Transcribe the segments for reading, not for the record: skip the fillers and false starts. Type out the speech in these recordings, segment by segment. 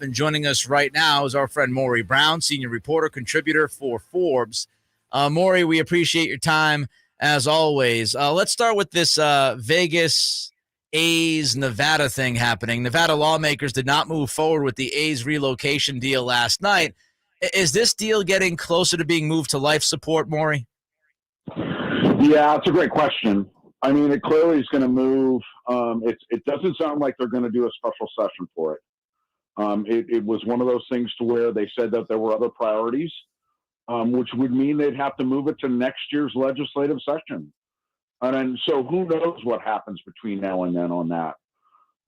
And joining us right now is our friend Maury Brown, senior reporter, contributor for Forbes. Maury, we appreciate your time as always. Let's start with this Vegas A's Nevada thing happening. Nevada lawmakers did not move forward with the A's relocation deal last night. Is this deal getting closer to being moved to life support, Maury? Yeah, it's a great question. I mean, it clearly is going to move. It doesn't sound like they're going to do a special session for it. It was one of those things to where they said that there were other priorities, which would mean they'd have to move it to next year's legislative session. And so who knows what happens between now and then on that.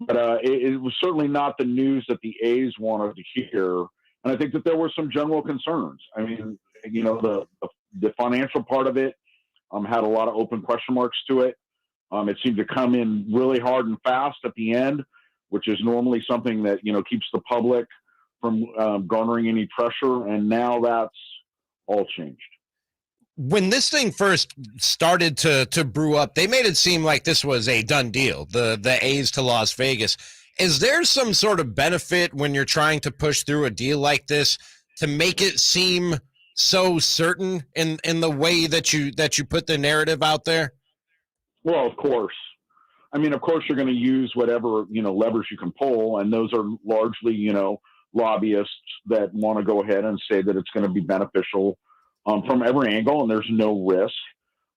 But it was certainly not the news that the A's wanted to hear. And I think that there were some general concerns. I mean, you know, the financial part of it had a lot of open question marks to it. It seemed to come in really hard and fast at the end, which is normally something that, you know, keeps the public from garnering any pressure. And now that's all changed. When this thing first started to brew up, they made it seem like this was a done deal, the A's to Las Vegas. Is there some sort of benefit when you're trying to push through a deal like this to make it seem so certain in the way that you put the narrative out there? Well, of course. I mean, of course, you're going to use whatever, you know, levers you can pull. And those are largely, you know, lobbyists that want to go ahead and say that it's going to be beneficial from every angle and there's no risk.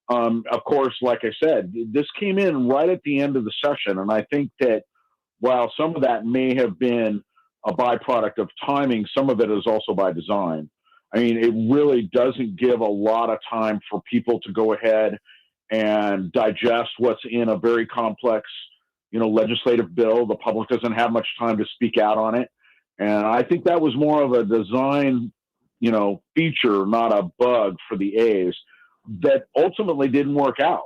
Of course, like I said, this came in right at the end of the session. And I think that while some of that may have been a byproduct of timing, some of it is also by design. I mean, it really doesn't give a lot of time for people to go ahead and digest what's in a very complex, you know, legislative bill. The public doesn't have much time to speak out on it. And I think that was more of a design, you know, feature, not a bug for the A's that ultimately didn't work out.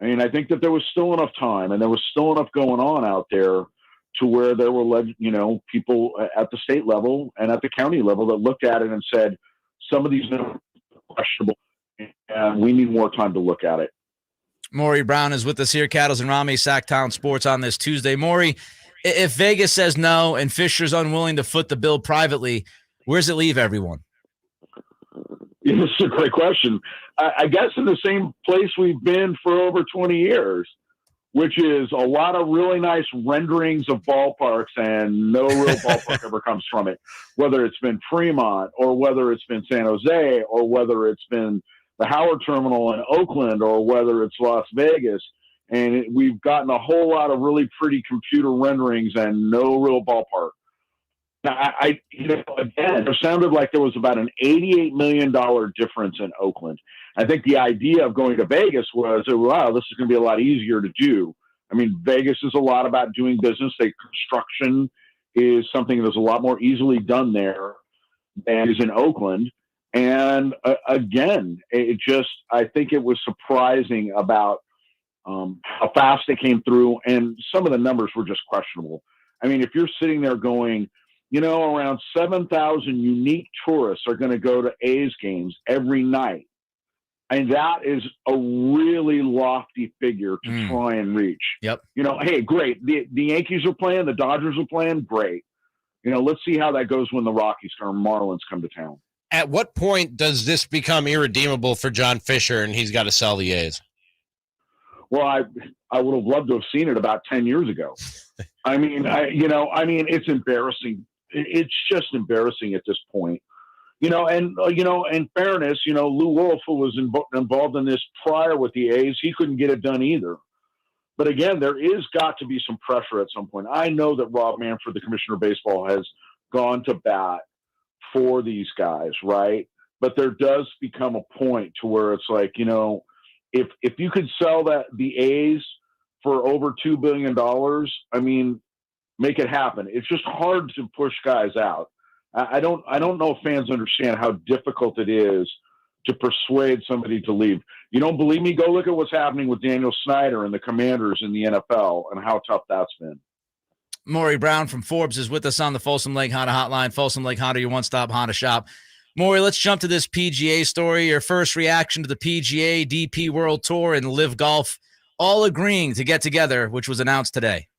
I mean, I think that there was still enough time and there was still enough going on out there to where there were, you know, people at the state level and at the county level that looked at it and said, some of these are questionable and we need more time to look at it. Maury Brown is with us here, Cattles and Rami, Sactown Sports on this Tuesday. Maury, if Vegas says no and Fisher's unwilling to foot the bill privately, where does it leave everyone? Yeah, this is a great question. I guess in the same place we've been for over 20 years, which is a lot of really nice renderings of ballparks and no real ballpark ever comes from it, whether it's been Fremont or whether it's been San Jose or whether it's been the Howard Terminal in Oakland or whether it's Las Vegas. And we've gotten a whole lot of really pretty computer renderings and no real ballpark. Now, you know, again, it sounded like there was about an $88 million difference in Oakland. I think the idea of going to Vegas was, wow, this is going to be a lot easier to do. I mean, Vegas is a lot about doing business. Construction is something that's a lot more easily done there than is in Oakland. And again, I think it was surprising about how fast they came through. And some of the numbers were just questionable. I mean, if you're sitting there going, you know, around 7,000 unique tourists are going to go to A's games every night. And that is a really lofty figure to try and reach. Yep. You know, hey, great. The Yankees are playing, the Dodgers are playing, great. You know, let's see how that goes when the Rockies or Marlins come to town. At what point does this become irredeemable for John Fisher and he's got to sell the A's? Well, I would have loved to have seen it about 10 years ago. I mean, it's embarrassing. It's just embarrassing at this point. You know, and in fairness, you know, Lou Wolf, who was involved in this prior with the A's, he couldn't get it done either. But again, there is got to be some pressure at some point. I know that Rob Manfred, the commissioner of baseball, has gone to bat for these guys, right? But there does become a point to where it's like, you know, if you could sell the A's for over $2 billion, I mean, make it happen. It's just hard to push guys out. I don't know if fans understand how difficult it is to persuade somebody to leave. You don't believe me? Go look at what's happening with Daniel Snyder and the Commanders in the NFL and how tough that's been. Maury Brown from Forbes is with us on the Folsom Lake Honda Hotline. Folsom Lake Honda, your one-stop Honda shop. Maury, let's jump to this PGA story. Your first reaction to the PGA, DP World Tour, and LIV Golf all agreeing to get together, which was announced today.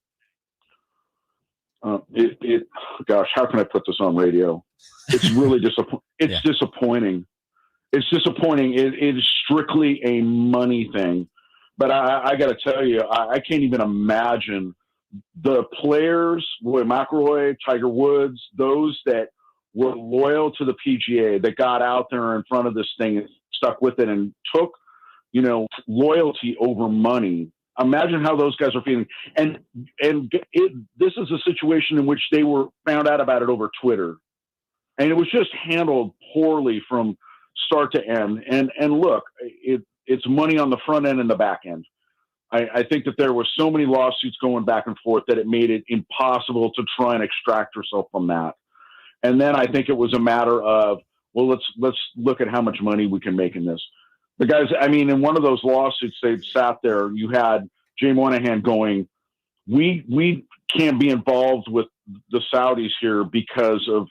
Gosh, how can I put this on radio? It's really disappointing. It's disappointing. It's disappointing. It is strictly a money thing. But I got to tell you, I can't even imagine the players, Roy McIlroy, Tiger Woods, those that were loyal to the PGA, that got out there in front of this thing and stuck with it and took, loyalty over money. Imagine how those guys are feeling. And this is a situation in which they were found out about it over Twitter. And it was just handled poorly from start to end. And look, it's money on the front end and the back end. I think that there were so many lawsuits going back and forth that it made it impossible to try and extract yourself from that. And then I think it was a matter of, well, let's look at how much money we can make in this. The guys, in one of those lawsuits, they sat there. You had Jay Monahan going, we can't be involved with the Saudis here because of,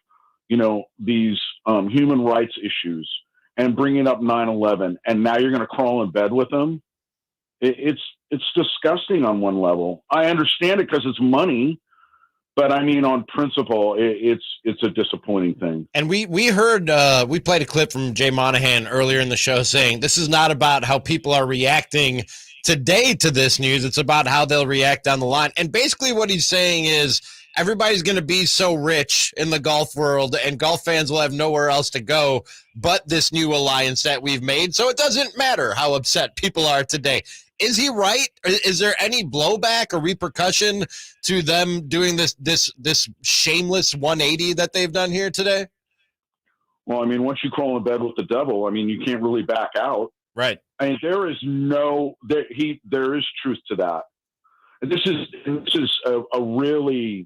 these human rights issues, and bringing up 9/11. And now you're going to crawl in bed with them. It's disgusting on one level. I understand it because it's money. But on principle, it's a disappointing thing. And we heard we played a clip from Jay Monahan earlier in the show saying this is not about how people are reacting today to this news. It's about how they'll react down the line. And basically what he's saying is everybody's going to be so rich in the golf world and golf fans will have nowhere else to go but this new alliance that we've made. So it doesn't matter how upset people are today. Is he right? Is there any blowback or repercussion to them doing this shameless 180 that they've done here today? Well, once you crawl in bed with the devil, you can't really back out. Right. There is truth to that. And this is a really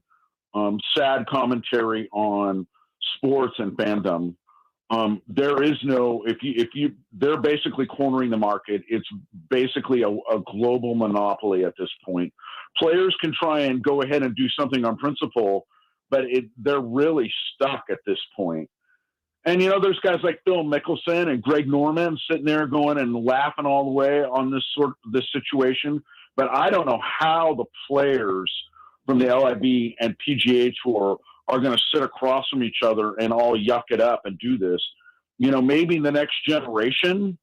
sad commentary on sports and fandom. There is no, they're basically cornering the market. It's basically a global monopoly at this point. Players can try and go ahead and do something on principle, but they're really stuck at this point. And, there's guys like Phil Mickelson and Greg Norman sitting there going and laughing all the way on this situation. But I don't know how the players from the LIV and PGA Tour are going to sit across from each other and all yuck it up and do this, maybe in the next generation.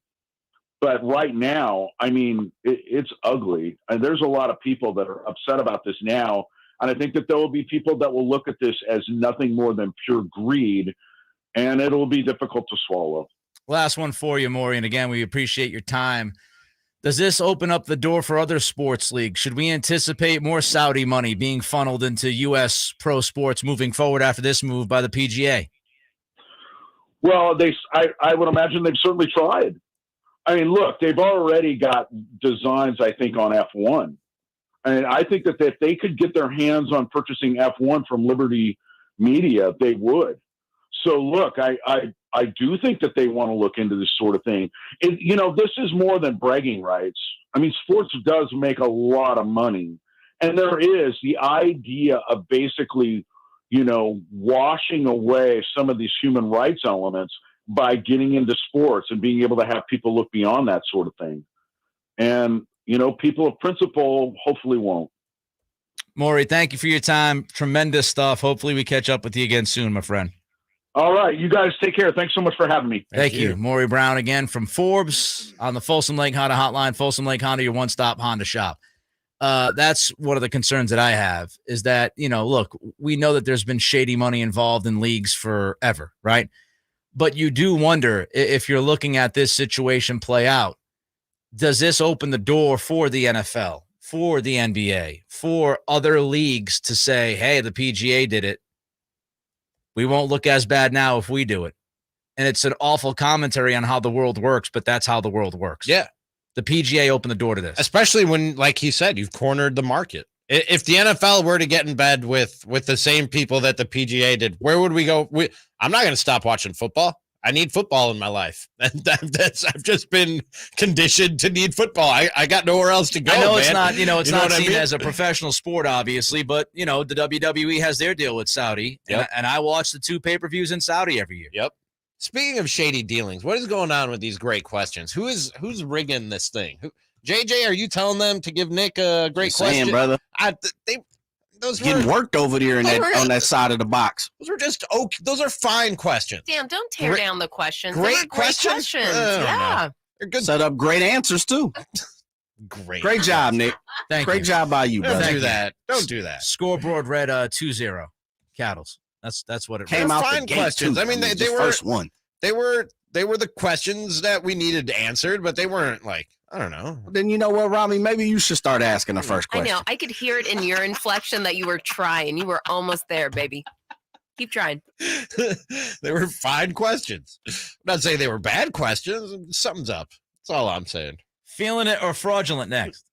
But right now, it's ugly. And there's a lot of people that are upset about this now. And I think that there will be people that will look at this as nothing more than pure greed, and it'll be difficult to swallow. Last one for you, Maury. And again, we appreciate your time. Does this open up the door for other sports leagues? Should we anticipate more Saudi money being funneled into U.S. pro sports moving forward after this move by the PGA? Well, I would imagine they've certainly tried. Look, they've already got designs, I think, on F1. And I think that if they could get their hands on purchasing F1 from Liberty Media, they would. So, look, I do think that they want to look into this sort of thing. This is more than bragging rights. Sports does make a lot of money. And there is the idea of basically, washing away some of these human rights elements by getting into sports and being able to have people look beyond that sort of thing. And, people of principle hopefully won't. Maury, thank you for your time. Tremendous stuff. Hopefully we catch up with you again soon, my friend. All right. You guys take care. Thanks so much for having me. Thank you. Maury Brown again from Forbes on the Folsom Lake Honda hotline. Folsom Lake Honda, your one-stop Honda shop. That's one of the concerns that I have is that, look, we know that there's been shady money involved in leagues forever, right? But you do wonder if you're looking at this situation play out, does this open the door for the NFL, for the NBA, for other leagues to say, hey, the PGA did it. We won't look as bad now if we do it. And it's an awful commentary on how the world works, but that's how the world works. Yeah. The PGA opened the door to this. Especially when, like he said, you've cornered the market. If the NFL were to get in bed with the same people that the PGA did, where would we go? I'm not going to stop watching football. I need football in my life. I've just been conditioned to need football. I got nowhere else to go. I know, man. It's not seen as a professional sport, obviously, but the WWE has their deal with Saudi, and I watch the 2 pay-per-views in Saudi every year. Yep. Speaking of shady dealings, what is going on with these great questions? Who's rigging this thing? JJ, are you telling them to give Nick a great question, brother? those Getting were worked over there on that side of the box. those were just okay. Those are fine questions. Damn, don't tear Great- down the questions. great They were questions? I don't Yeah. They're good. Set up great answers too. Great job, Nick. Thank Great you. job by you, Don't brother. do that. Don't do that. Scoreboard read 2-0. Cattles. That's what it Came read. out fine the gate questions. too. I mean, they just were- first one. They were the questions that we needed answered, but they weren't like, I don't know. Then you know what, Rami? Maybe you should start asking the first I question. know. I could hear it in your inflection that you were trying. You were almost there, baby. Keep trying. They were fine questions. I'm not saying they were bad questions. Something's up. That's all I'm saying. Feeling it or fraudulent next?